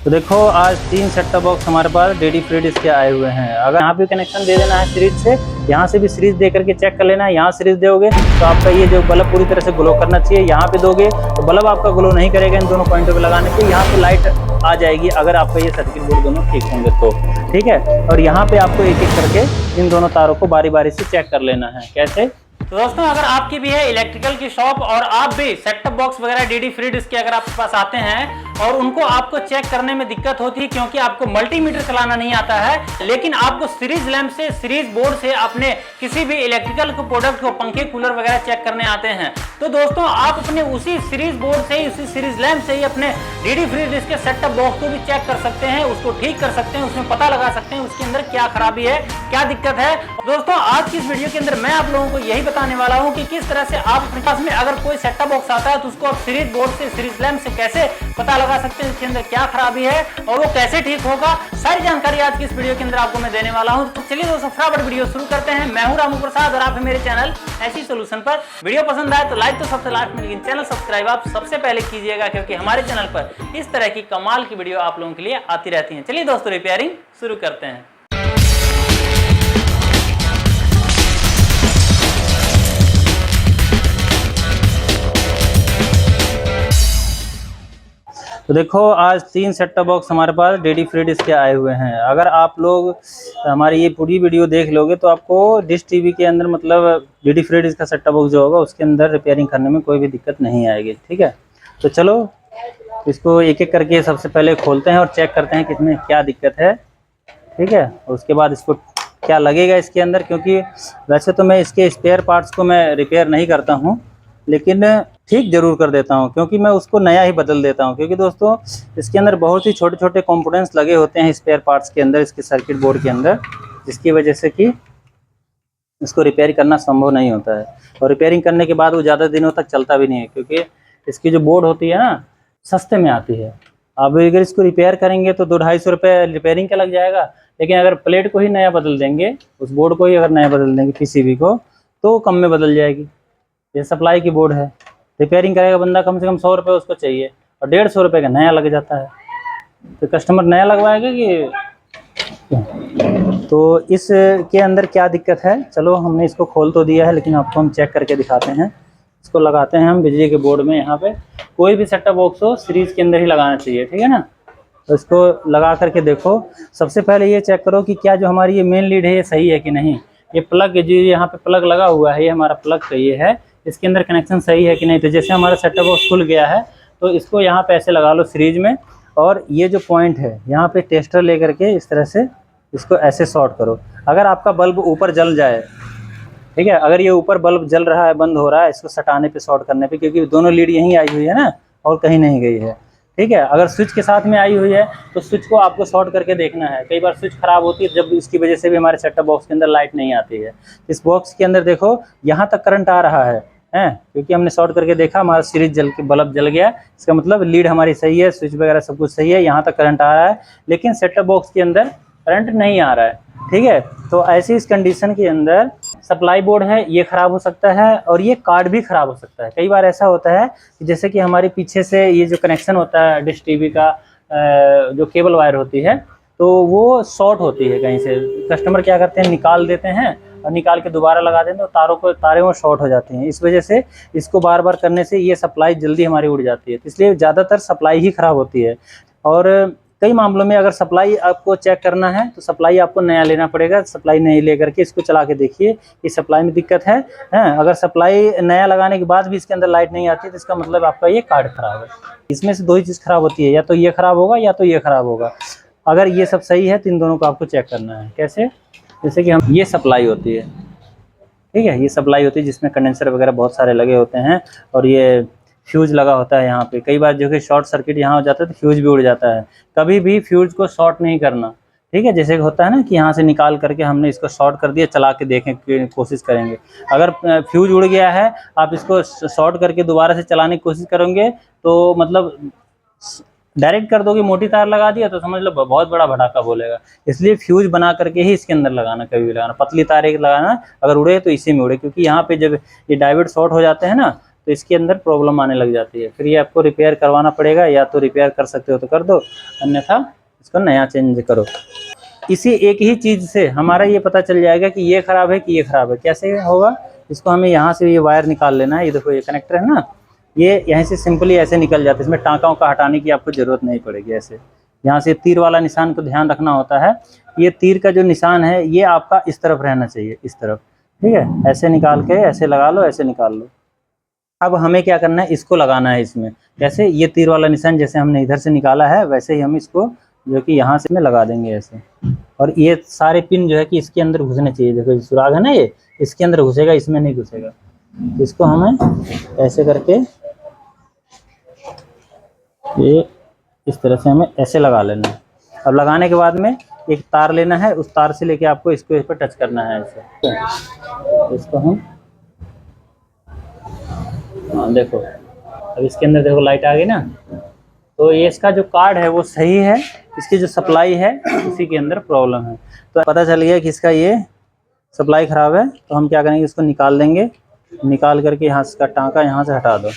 तो देखो आज 3 सेट टॉप बॉक्स हमारे पास डेडी फ्री डिश के आए हुए हैं। अगर यहाँ भी कनेक्शन दे देना है सीरीज से, यहाँ से भी सीरीज दे करके चेक कर लेना है। यहाँ सीरीज दोगे तो आपका ये जो बल्ब पूरी तरह से ग्लो करना चाहिए। यहाँ पे दोगे तो बल्ब आपका ग्लो नहीं करेगा इन दोनों पॉइंटों पे लगाने पे। यहाँ पे लाइट आ जाएगी अगर आपका ये सर्किट बोर्ड दोनों ठीक होंगे तो, ठीक है। और यहाँ पे आपको एक एक करके इन दोनों तारों को बारी बारी से चेक कर लेना है। कैसे? तो दोस्तों, अगर आपकी भी है इलेक्ट्रिकल की शॉप और आप भी सेट टॉप बॉक्स वगैरह डीडी फ्री डिश के अगर आपके पास आते हैं और उनको आपको चेक करने में दिक्कत होती है क्योंकि आपको मल्टीमीटर चलाना नहीं आता है, लेकिन आपको सीरीज लैंप से, सीरीज बोर्ड से अपने किसी भी इलेक्ट्रिकल को प्रोडक्ट को, पंखे, कूलर वगैरह चेक करने आते हैं, तो दोस्तों आप अपने उसी सीरीज बोर्ड से ही, उसी सीरीज लैंप से ही अपने डीडी फ्री डिश के सेट टॉप बॉक्स को भी चेक कर सकते हैं, उसको ठीक कर सकते हैं, उसमें पता लगा सकते हैं उसके अंदर क्या खराबी है, क्या दिक्कत है। दोस्तों आज की इस वीडियो के अंदर मैं आप लोगों को यही बताने वाला हूं कि किस तरह से आप अपने पास में अगर कोई सेट टॉप बॉक्स आता है तो उसको आप सीरीज बोर्ड से, सीरीज लैंप से कैसे पता लगा सकते हैं इसके अंदर क्या खराबी है और वो कैसे ठीक होगा। सारी जानकारी आज की इस वीडियो के अंदर आपको मैं देने वाला हूं। तो चलिए दोस्तों फटाफट वीडियो शुरू करते हैं। मैं हूं रामू प्रसाद और आप है मेरे चैनल ऐसी सॉल्यूशन पर। वीडियो पसंद आए तो लाइक तो सबसे लास्ट में, लेकिन चैनल सब्सक्राइब आप सबसे पहले कीजिएगा क्योंकि हमारे चैनल पर इस तरह की कमाल की वीडियो आप लोगों के लिए आती रहती है। चलिए दोस्तों रिपेयरिंग शुरू करते हैं। तो देखो आज 3 सेट टॉप बॉक्स हमारे पास डेडी फ्री डिश के आए हुए हैं। अगर आप लोग हमारी ये पूरी वीडियो देख लोगे तो आपको डिश टीवी के अंदर मतलब डेडी फ्री डिश का सेट टॉप बॉक्स जो होगा उसके अंदर रिपेयरिंग करने में कोई भी दिक्कत नहीं आएगी, ठीक है। तो चलो इसको एक एक करके सबसे पहले खोलते हैं और चेक करते हैं किसमें क्या दिक्कत है, ठीक है। उसके बाद इसको क्या लगेगा इसके अंदर, क्योंकि वैसे तो मैं इसके स्पेयर पार्ट्स को मैं रिपेयर नहीं करता हूँ, लेकिन ठीक जरूर कर देता हूँ क्योंकि मैं उसको नया ही बदल देता हूँ। क्योंकि दोस्तों इसके अंदर बहुत ही छोटे छोटे कंपोनेंट्स लगे होते हैं स्पेयर पार्ट्स के अंदर, इसके सर्किट बोर्ड के अंदर, जिसकी वजह से कि इसको रिपेयर करना संभव नहीं होता है। और रिपेयरिंग करने के बाद वो ज़्यादा दिनों तक चलता भी नहीं है क्योंकि इसकी जो बोर्ड होती है ना सस्ते में आती है। अब अगर इसको रिपेयर करेंगे तो 200-250 रुपये रिपेयरिंग का लग जाएगा, लेकिन अगर प्लेट को ही नया बदल देंगे, उस बोर्ड को ही अगर नया बदल देंगे पीसीबी को, तो कम में बदल जाएगी। ये सप्लाई की बोर्ड है, रिपेयरिंग करेगा बंदा कम से कम 100 रुपये उसको चाहिए और 150 रुपये का नया लग जाता है। तो कस्टमर नया लगवाएगा कि तो इसके अंदर क्या दिक्कत है, चलो हमने इसको खोल तो दिया है लेकिन आपको हम चेक करके दिखाते हैं। इसको लगाते हैं हम बिजली के बोर्ड में। यहाँ पे कोई भी सेट टॉप बॉक्स हो सीरीज के अंदर ही लगाना चाहिए, ठीक है ना। तो इसको लगा करके देखो। सबसे पहले ये चेक करो कि क्या जो हमारी ये मेन लीड है ये सही है कि नहीं। ये प्लग जो यहाँ पे प्लग लगा हुआ है, ये हमारा प्लग का ये है, इसके अंदर कनेक्शन सही है कि नहीं। तो जैसे हमारा सेट टॉप बॉक्स खुल गया है तो इसको यहाँ पे ऐसे लगा लो सीरीज में, और ये जो पॉइंट है यहाँ पे टेस्टर ले करके इस तरह से इसको ऐसे शॉर्ट करो। अगर आपका बल्ब ऊपर जल जाए, ठीक है, अगर ये ऊपर बल्ब जल रहा है, बंद हो रहा है, इसको सटाने पे, शॉर्ट करने पे, क्योंकि दोनों लीड यहीं आई हुई है ना और कहीं नहीं गई है, ठीक है। अगर स्विच के साथ में आई हुई है तो स्विच को आपको शॉर्ट करके देखना है। कई बार स्विच खराब होती है, जब इसकी वजह से भी हमारे सेट टॉप बॉक्स के अंदर लाइट नहीं आती है। इस बॉक्स के अंदर देखो यहाँ तक करंट आ रहा है क्योंकि हमने शॉर्ट करके देखा, हमारा सीरीज जल के बल्ब जल गया। इसका मतलब लीड हमारी सही है, स्विच वगैरह सब कुछ सही है, यहाँ तक करंट आ रहा है, लेकिन सेट टॉप बॉक्स के अंदर करंट नहीं आ रहा है, ठीक है। तो ऐसी इस कंडीशन के अंदर सप्लाई बोर्ड है ये ख़राब हो सकता है और ये कार्ड भी ख़राब हो सकता है। कई बार ऐसा होता है कि जैसे कि हमारे पीछे से ये जो कनेक्शन होता है डिश टीवी का, जो केबल वायर होती है, तो वो शॉर्ट होती है कहीं से। कस्टमर क्या करते हैं, निकाल देते हैं और निकाल के दोबारा लगा देते हैं, तो तारे वो शॉर्ट हो जाती हैं। इस वजह से इसको बार बार करने से ये सप्लाई जल्दी हमारी उड़ जाती है, इसलिए ज़्यादातर सप्लाई ही ख़राब होती है। और कई मामलों में अगर सप्लाई आपको चेक करना है तो सप्लाई आपको नया लेना पड़ेगा। सप्लाई नहीं लेकर के इसको चला के देखिए कि सप्लाई में दिक्कत है। अगर सप्लाई नया लगाने के बाद भी इसके अंदर लाइट नहीं आती तो इसका मतलब आपका ये कार्ड खराब है। इसमें से दो ही चीज़ खराब होती है, या तो ये खराब होगा या तो ये खराब होगा। अगर ये सब सही है तो इन दोनों को आपको चेक करना है। कैसे? जैसे कि हम ये सप्लाई होती है, ठीक है, ये सप्लाई होती है जिसमें कंडेंसर वगैरह बहुत सारे लगे होते हैं और ये फ्यूज लगा होता है यहाँ पे। कई बार जो कि शॉर्ट सर्किट यहाँ हो जाता है तो फ्यूज भी उड़ जाता है। कभी भी फ्यूज को शॉर्ट नहीं करना, ठीक है। जैसे होता है ना कि यहाँ से निकाल करके हमने इसको शॉर्ट कर दिया, चला के देखें की कोशिश करेंगे। अगर फ्यूज उड़ गया है, आप इसको शॉर्ट करके दोबारा से चलाने की कोशिश करेंगे तो मतलब डायरेक्ट कर दोगे, मोटी तार लगा दिया तो समझ लो बहुत बड़ा भड़ाका बोलेगा। इसलिए फ्यूज बना करके ही इसके अंदर लगाना, कभी भी लगाना। पतली तार एक लगाना, अगर उड़े तो इसी में उड़े, क्योंकि यहाँ पे जब ये डायोड शॉर्ट हो जाते हैं ना तो इसके अंदर प्रॉब्लम आने लग जाती है। फिर ये आपको रिपेयर करवाना पड़ेगा, या तो रिपेयर कर सकते हो तो कर दो, अन्यथा इसको नया चेंज करो। इसी एक ही चीज़ से हमारा ये पता चल जाएगा कि ये ख़राब है कि ये ख़राब है। कैसे होगा, इसको हमें यहाँ से ये वायर निकाल लेना है। ये देखो ये कनेक्टर है ना, ये यहीं से सिंपली ऐसे निकल जाता है, इसमें टाँका का हटाने की आपको ज़रूरत नहीं पड़ेगी। ऐसे यहाँ से तीर वाला निशान को ध्यान रखना होता है, ये तीर का जो निशान है ये आपका इस तरफ रहना चाहिए, इस तरफ, ठीक है। ऐसे निकाल के ऐसे लगा लो, ऐसे निकाल लो। अब हमें क्या करना है, इसको लगाना है इसमें। कैसे, ये तीर वाला निशान जैसे हमने इधर से निकाला है वैसे ही हम इसको जो कि यहाँ से में लगा देंगे ऐसे। और ये सारे पिन जो है कि इसके अंदर घुसने चाहिए। देखो सुराग है ना, ये इसके अंदर घुसेगा, इसमें नहीं घुसेगा। तो इसको हमें ऐसे करके ये इस तरह से हमें ऐसे लगा लेना है। अब लगाने के बाद में एक तार लेना है, उस तार से लेके आपको इसको इस पर टच करना है ऐसे। तो इसको हम देखो, अब इसके अंदर देखो लाइट आ गई ना। तो ये इसका जो कार्ड है वो सही है, इसकी जो सप्लाई है उसी के अंदर प्रॉब्लम है। तो पता चल गया कि इसका ये सप्लाई ख़राब है। तो हम क्या करेंगे, इसको निकाल देंगे। निकाल करके यहाँ इसका टाँका यहाँ से हटा दो,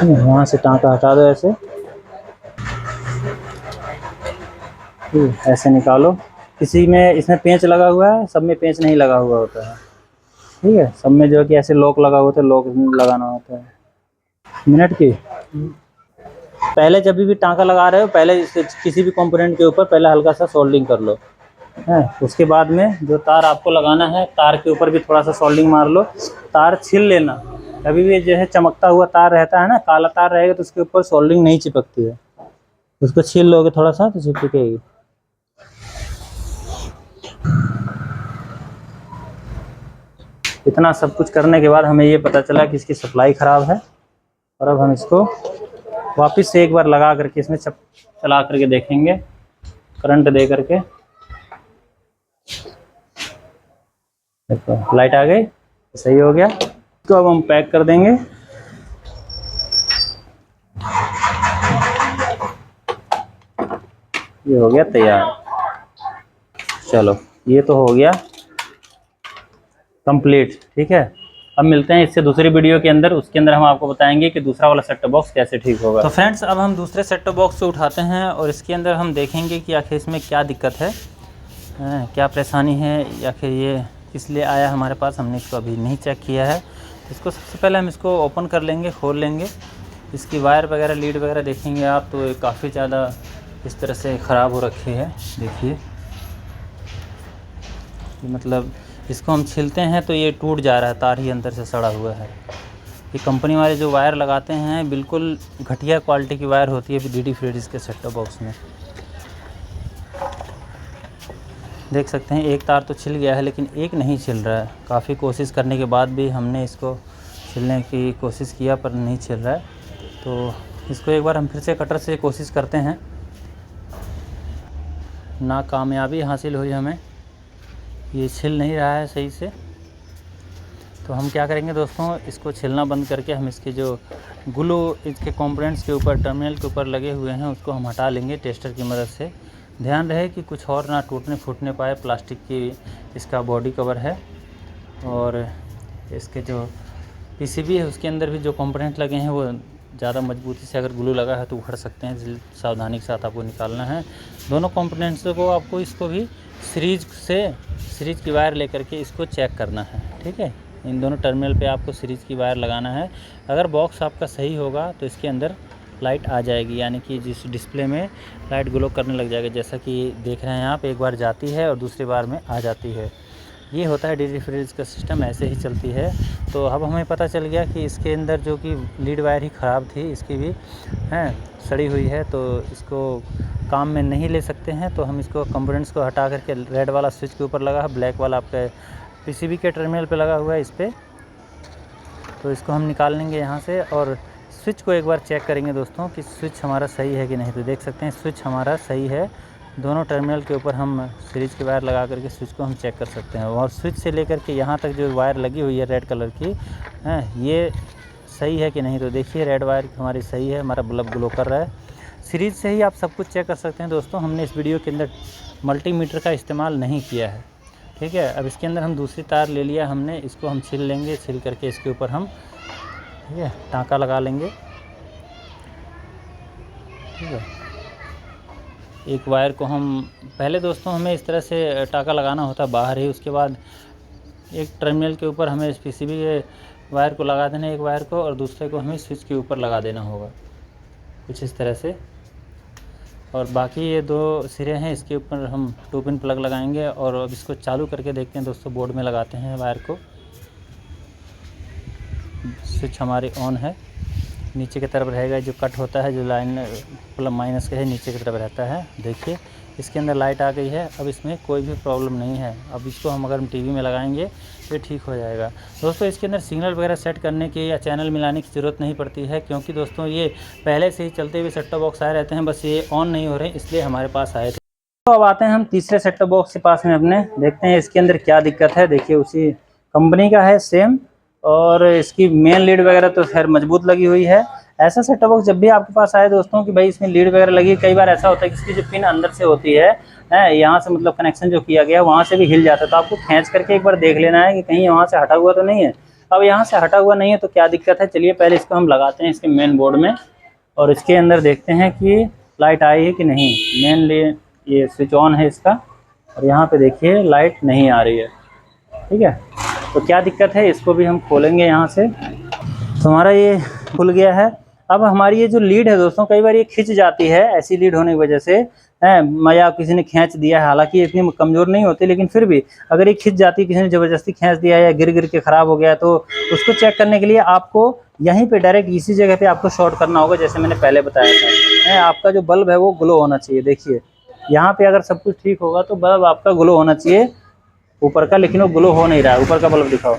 वहाँ से टाँका हटा दो ऐसे, ऐसे निकालो। किसी में इसमें पेंच लगा हुआ है, सब में पेंच नहीं लगा हुआ होता है, ठीक है। सब में जो है कि ऐसे लॉक लगा हुआ होता है, लॉक लगाना होता है। मिनट की पहले जब भी टाँका लगा रहे हो, पहले इसे किसी भी कंपोनेंट के ऊपर पहले हल्का सा सोल्डिंग कर लो, है। उसके बाद में जो तार आपको लगाना है, तार के ऊपर भी थोड़ा सा सोल्डिंग मार लो। तार छील लेना, कभी भी जो है चमकता हुआ तार रहता है ना, काला तार रहेगा तो उसके ऊपर सोल्डिंग नहीं चिपकती है। उसको छील लोगे थोड़ा सा तो चिपकेगी। इतना सब कुछ करने के बाद हमें ये पता चला कि इसकी सप्लाई ख़राब है। और अब हम इसको वापस से एक बार लगा करके इसमें चला करके देखेंगे, करंट दे करके। देखो लाइट आ गई, सही हो गया। तो अब हम पैक कर देंगे। ये हो गया तैयार। चलो ये तो हो गया कंप्लीट, ठीक है। अब मिलते हैं इससे दूसरी वीडियो के अंदर, उसके अंदर हम आपको बताएंगे कि दूसरा वाला सेट टॉप बॉक्स कैसे ठीक होगा। तो फ्रेंड्स अब हम दूसरे सेट टॉप बॉक्स को उठाते हैं और इसके अंदर हम देखेंगे कि आखिर इसमें क्या दिक्कत है, क्या परेशानी है, या फिर ये इसलिए आया हमारे पास। हमने इसको अभी नहीं चेक किया है। इसको सबसे पहले हम इसको ओपन कर लेंगे, खोल लेंगे। इसकी वायर वगैरह, लीड वगैरह देखेंगे आप तो काफ़ी ज़्यादा इस तरह से ख़राब हो रखी है। देखिए मतलब इसको हम छीलते हैं तो ये टूट जा रहा है, तार ही अंदर से सड़ा हुआ है। ये कंपनी वाले जो वायर लगाते हैं बिल्कुल घटिया क्वालिटी की वायर होती है डीडी फ्रीज के सेट टॉप बॉक्स में। देख सकते हैं एक तार तो छिल गया है, लेकिन एक नहीं छिल रहा है। काफ़ी कोशिश करने के बाद भी हमने इसको छिलने की कोशिश किया पर नहीं छिल रहा है। तो इसको एक बार हम फिर से कटर से कोशिश करते हैं। नाकामयाबी हासिल हुई हमें, ये छिल नहीं रहा है सही से। तो हम क्या करेंगे दोस्तों, इसको छिलना बंद करके हम इसके जो ग्लू इसके कंपोनेंट्स के ऊपर, टर्मिनल के ऊपर लगे हुए हैं, उसको हम हटा लेंगे टेस्टर की मदद से। ध्यान रहे कि कुछ और ना टूटने फूटने पाए। प्लास्टिक की इसका बॉडी कवर है और इसके जो पीसीबी है उसके अंदर भी जो कंपोनेंट लगे हैं वो ज़्यादा मजबूती से अगर ग्लू लगा है तो उखड़ सकते हैं। सावधानी के साथ आपको निकालना है दोनों कंपोनेंट्स को। आपको इसको भी सीरीज की वायर लेकर के इसको चेक करना है, ठीक है। इन दोनों टर्मिनल पे आपको सीरीज की वायर लगाना है। अगर बॉक्स आपका सही होगा तो इसके अंदर लाइट आ जाएगी, यानी कि जिस डिस्प्ले में लाइट ग्लो करने लग जाएगा। जैसा कि देख रहे हैं आप, एक बार जाती है और दूसरी बार में आ जाती है। ये होता है डीडी फ्रीज का सिस्टम, ऐसे ही चलती है। तो अब हमें पता चल गया कि इसके अंदर जो कि लीड वायर ही ख़राब थी, इसकी भी सड़ी हुई है, तो इसको काम में नहीं ले सकते हैं। तो हम इसको कंपोनेंट्स को हटा करके, रेड वाला स्विच के ऊपर लगा है, ब्लैक वाला आपके पीसीबी के टर्मिनल पे लगा हुआ है इस पर। तो इसको हम निकाल लेंगे यहाँ से और स्विच को एक बार चेक करेंगे दोस्तों कि स्विच हमारा सही है कि नहीं। तो देख सकते हैं स्विच हमारा सही है। दोनों टर्मिनल के ऊपर हम सीरीज की वायर लगा करके स्विच को हम चेक कर सकते हैं। और स्विच से लेकर के यहाँ तक जो वायर लगी हुई है रेड कलर की, ये सही है कि नहीं। तो देखिए रेड वायर हमारी सही है, हमारा बल्ब ग्लो कर रहा है। सीरीज से ही आप सब कुछ चेक कर सकते हैं दोस्तों। हमने इस वीडियो के अंदर मल्टीमीटर का इस्तेमाल नहीं किया है, ठीक है। अब इसके अंदर हम दूसरी तार ले लिया हमने, इसको हम छिल लेंगे, छिल करके इसके ऊपर हम, ठीक है, टाँका लगा लेंगे। ठीक है, एक वायर को हम पहले दोस्तों हमें इस तरह से टाँका लगाना होता है बाहर ही, उसके बाद एक टर्मिनल के ऊपर हमें पीसीबी के वायर को लगा देना, एक वायर को, और दूसरे को हमें स्विच के ऊपर लगा देना होगा कुछ इस तरह से। और बाकी ये 2 सिरे हैं, इसके ऊपर हम 2 पिन प्लग लगाएंगे। और अब इसको चालू करके देखते हैं दोस्तों, बोर्ड में लगाते हैं वायर को। स्विच हमारी ऑन है, नीचे की तरफ रहेगा, जो कट होता है, जो लाइन प्लस माइनस का है नीचे की तरफ रहता है। देखिए इसके अंदर लाइट आ गई है, अब इसमें कोई भी प्रॉब्लम नहीं है। अब इसको हम अगर टीवी में लगाएंगे तो ठीक हो जाएगा। दोस्तों इसके अंदर सिग्नल वगैरह सेट करने की या चैनल मिलाने की ज़रूरत नहीं पड़ती है, क्योंकि दोस्तों ये पहले से ही चलते हुए सेट टॉप बॉक्स आए रहते हैं, बस ये ऑन नहीं हो रहे इसलिए हमारे पास आए थे। तो अब आते हैं हम तीसरे सेट टॉप बॉक्स के पास में अपने, देखते हैं इसके अंदर क्या दिक्कत है। देखिए उसी कंपनी का है सेम, और इसकी मेन लीड वगैरह तो खैर मजबूत लगी हुई है। ऐसा सेट टॉप बॉक्स जब भी आपके पास आए दोस्तों कि भाई इसमें लीड वगैरह लगी, कई बार ऐसा होता है कि इसकी जो पिन अंदर से होती है यहाँ से मतलब कनेक्शन जो किया गया वहाँ से भी हिल जाता है, तो आपको खींच करके एक बार देख लेना है कि कहीं वहाँ से हटा हुआ तो नहीं है। अब यहाँ से हटा हुआ नहीं है तो क्या दिक्कत है, चलिए पहले इसको हम लगाते हैं इसके मेन बोर्ड में, और इसके अंदर देखते हैं कि लाइट आई है कि नहीं। मेनली ये स्विच ऑन है इसका, और यहाँ पे देखिए लाइट नहीं आ रही है। ठीक है, तो क्या दिक्कत है, इसको भी हम खोलेंगे यहाँ से। तो हमारा ये खुल गया है। अब हमारी ये जो लीड है दोस्तों, कई बार ये खिंच जाती है, ऐसी लीड होने की वजह से या किसी ने खींच दिया है, हालांकि ये इतनी कमज़ोर नहीं होती, लेकिन फिर भी अगर ये खिंच जाती, किसी ने ज़बरदस्ती खींच दिया या गिर गिर के ख़राब हो गया, तो उसको चेक करने के लिए आपको यहीं पे डायरेक्ट इसी जगह पे आपको शॉर्ट करना होगा, जैसे मैंने पहले बताया था। आपका जो बल्ब है वो ग्लो होना चाहिए। देखिए यहाँ पे अगर सब कुछ ठीक होगा तो बल्ब आपका ग्लो होना चाहिए ऊपर का, लेकिन वो ग्लो हो नहीं रहा है। ऊपर का बल्ब दिखाओ,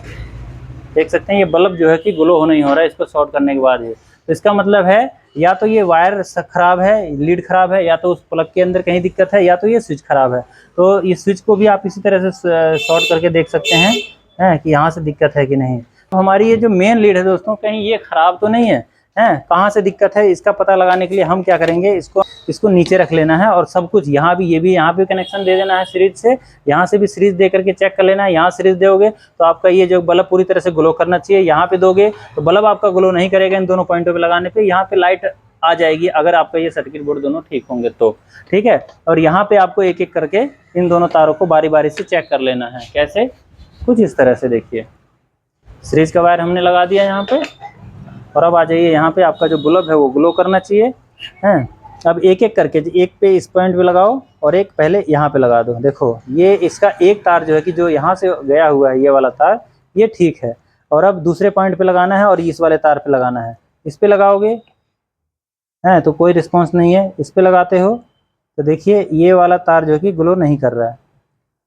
देख सकते हैं ये बल्ब जो है कि ग्लो हो नहीं हो रहा है इसको शॉर्ट करने के बाद ही। तो इसका मतलब है या तो ये वायर खराब है, लीड खराब है, या तो उस प्लग के अंदर कहीं दिक्कत है, या तो ये स्विच खराब है। तो इस स्विच को भी आप इसी तरह से शॉर्ट करके देख सकते हैं कि यहाँ से दिक्कत है कि नहीं। तो हमारी ये जो मेन लीड है दोस्तों, कहीं ये खराब तो नहीं है, कहाँ से दिक्कत है इसका पता लगाने के लिए हम क्या करेंगे, इसको नीचे रख लेना है, और सब कुछ यहाँ भी, ये भी यहाँ पे कनेक्शन दे देना है सीरीज से, यहाँ से भी सीरीज दे करके चेक कर लेना है। यहाँ सीरीज दोगे तो आपका ये जो बल्ब पूरी तरह से ग्लो करना चाहिए। यहाँ पे दोगे तो बल्ब आपका ग्लो नहीं करेगा इन दोनों पॉइंटों पे लगाने पे, यहाँ पे लाइट आ जाएगी अगर आपका ये सर्किट बोर्ड दोनों ठीक होंगे तो। ठीक है, और यहाँ पे आपको एक एक करके इन दोनों तारों को बारी बारी से चेक कर लेना है। कैसे, कुछ इस तरह से। देखिए सीरीज का वायर हमने लगा दिया यहाँ पे, और अब आ जाइए यहाँ पे, आपका जो बल्ब है वो ग्लो करना चाहिए। अब एक एक करके, एक पे इस पॉइंट पे लगाओ और एक पहले यहाँ पे लगा दो। देखो ये इसका एक तार जो है कि जो यहाँ से गया हुआ है, ये वाला तार, ये ठीक है, और अब दूसरे पॉइंट पे लगाना है और इस वाले तार पे लगाना है। इस पे लगाओगे तो कोई रिस्पांस नहीं है, इस पे लगाते हो तो देखिए ये वाला तार जो है कि ग्लो नहीं कर रहा है।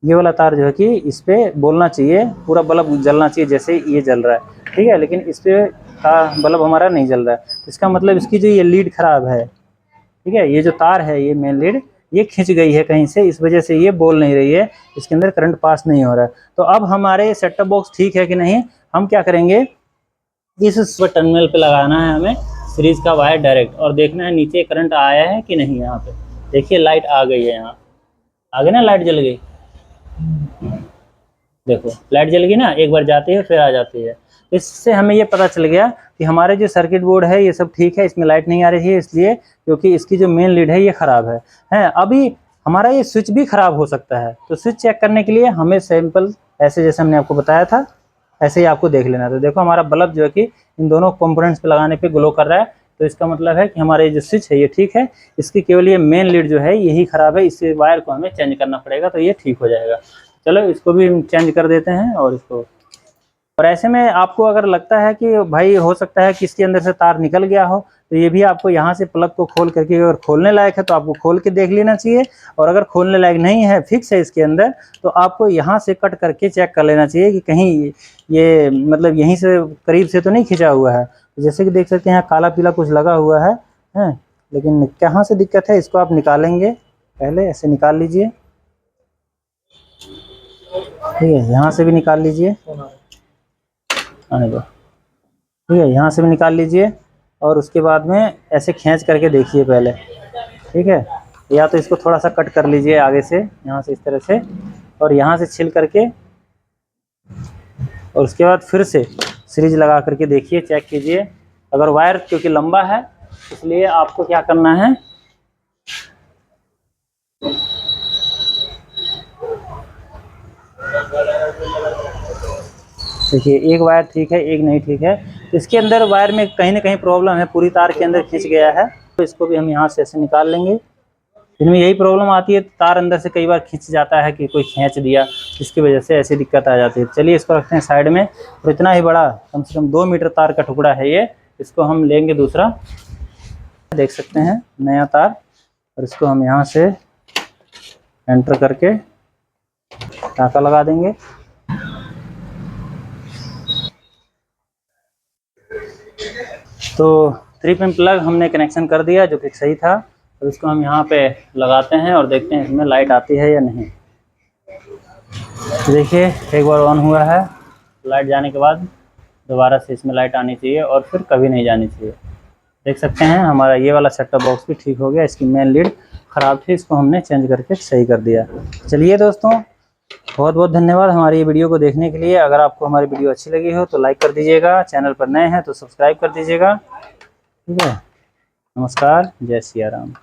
ये वाला तार जो है कि इस पे बोलना चाहिए, पूरा बल्ब जलना चाहिए जैसे ये जल रहा है। ठीक है, लेकिन इस पे बल्ब हमारा नहीं जल रहा है, इसका मतलब इसकी जो ये लीड खराब है। ठीक है, ये जो तार है, ये मेन लीड, ये खिंच गई है कहीं से, इस वजह से ये बोल नहीं रही है, इसके अंदर करंट पास नहीं हो रहा है। तो अब हमारे सेट टॉप बॉक्स ठीक है कि नहीं, हम क्या करेंगे, इस टर्मिनल पे लगाना है हमें सीरीज का वायर डायरेक्ट, और देखना है नीचे करंट आया है कि नहीं। यहाँ पे देखिए लाइट आ गई है, यहाँ आ गई ना, लाइट जल गई। देखो लाइट जल गई ना, एक बार जाती है फिर आ जाती है। इससे हमें ये पता चल गया कि हमारे जो सर्किट बोर्ड है ये सब ठीक है, इसमें लाइट नहीं आ रही है, इसलिए क्योंकि इसकी जो मेन लीड है ये खराब है। अभी हमारा ये स्विच भी खराब हो सकता है, तो स्विच चेक करने के लिए हमें सैंपल ऐसे जैसे हमने आपको बताया था ऐसे ही आपको देख लेना था। देखो हमारा बल्ब जो है कि इन दोनों कंपोनेंट्स पे लगाने पे ग्लो कर रहा है, तो इसका मतलब है कि हमारे जो स्विच है ये ठीक है, इसकी केवल ये मेन लीड जो है यही खराब है, इस वायर को हमें चेंज करना पड़ेगा, तो ये ठीक हो जाएगा। चलो इसको भी चेंज कर देते हैं, और इसको, और ऐसे में आपको अगर लगता है कि भाई हो सकता है कि इसके अंदर से तार निकल गया हो, तो ये भी आपको यहाँ से प्लग को खोल करके, अगर खोलने लायक है तो आपको खोल के देख लेना चाहिए, और अगर खोलने लायक नहीं है, फिक्स है इसके अंदर, तो आपको यहाँ से कट करके चेक कर लेना चाहिए कि कहीं ये मतलब यहीं से करीब से तो नहीं खिंचा हुआ है। जैसे कि देख सकते हैं यहाँ काला पीला कुछ लगा हुआ है, लेकिन कहाँ से दिक्कत है इसको आप निकालेंगे, पहले ऐसे निकाल लीजिए। ठीक है, यहाँ से भी निकाल लीजिए, आने दो। ठीक है, यहाँ से भी निकाल लीजिए, और उसके बाद में ऐसे खींच करके देखिए पहले। ठीक है, या तो इसको थोड़ा सा कट कर लीजिए आगे से, यहाँ से इस तरह से, और यहाँ से छिल करके और उसके बाद फिर से सीरीज लगा करके देखिए, चेक कीजिए। अगर वायर क्योंकि लंबा है इसलिए आपको क्या करना है, देखिए एक वायर ठीक है, एक नहीं ठीक है। तो इसके अंदर वायर में कहीं ना कहीं प्रॉब्लम है, पूरी तार के अंदर खींच गया है। तो इसको भी हम यहाँ से ऐसे निकाल लेंगे। इनमें यही प्रॉब्लम आती है, तार अंदर से कई बार खींच जाता है कि कोई खींच दिया, जिसकी वजह से ऐसी दिक्कत आ जाती है। चलिए इसको रखते हैं साइड में। और इतना ही बड़ा कम से कम 2 मीटर तार का टुकड़ा है ये, इसको हम लेंगे दूसरा, देख सकते हैं नया तार, और इसको हम यहाँ से एंटर करके टाँका लगा देंगे। तो 3 पिन प्लग हमने कनेक्शन कर दिया जो कि सही था। अब इसको हम यहाँ पे लगाते हैं और देखते हैं इसमें लाइट आती है या नहीं। देखिए एक बार ऑन हुआ है, लाइट जाने के बाद दोबारा से इसमें लाइट आनी चाहिए और फिर कभी नहीं जानी चाहिए। देख सकते हैं हमारा ये वाला सेट टॉप बॉक्स भी ठीक हो गया। इसकी मेन लीड ख़राब थी, इसको हमने चेंज करके सही कर दिया। चलिए दोस्तों, बहुत बहुत धन्यवाद हमारी ये वीडियो को देखने के लिए। अगर आपको हमारी वीडियो अच्छी लगी हो तो लाइक कर दीजिएगा, चैनल पर नए हैं तो सब्सक्राइब कर दीजिएगा। ठीक है, नमस्कार, जय सिया राम।